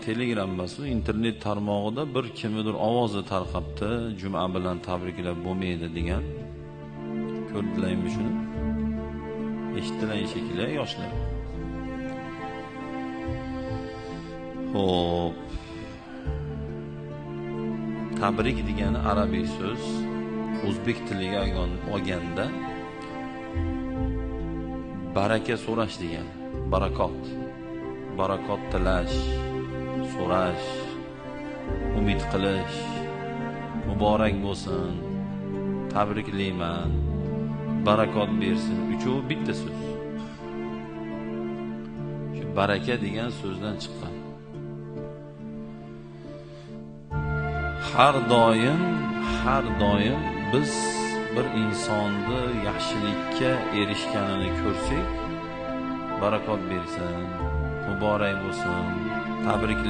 Telegram emas, internet tarmog'ida bir kimnidir ovozi tarqabdi, juma bilan tabriklab bo'lmaydi degan. Ko'rdinglarmi shuni? Eshitdilar shekilli yoshlar. Xo'p. Tabrik degani arabiy so'z, o'zbek tiliga olganda baraka so'rash degani, barakot. Barakot tilash, so'rash, umid qilish, muborak bo'lsin, tabriklayman, barakot bersin. Uchovi bitta so'z. Shu baraka degan so'zdan chiqqan. Har doim biz bir insonni yaxshilikka erishganini ko'rsak, barakot bersin, muborak bo'lsin, tabrik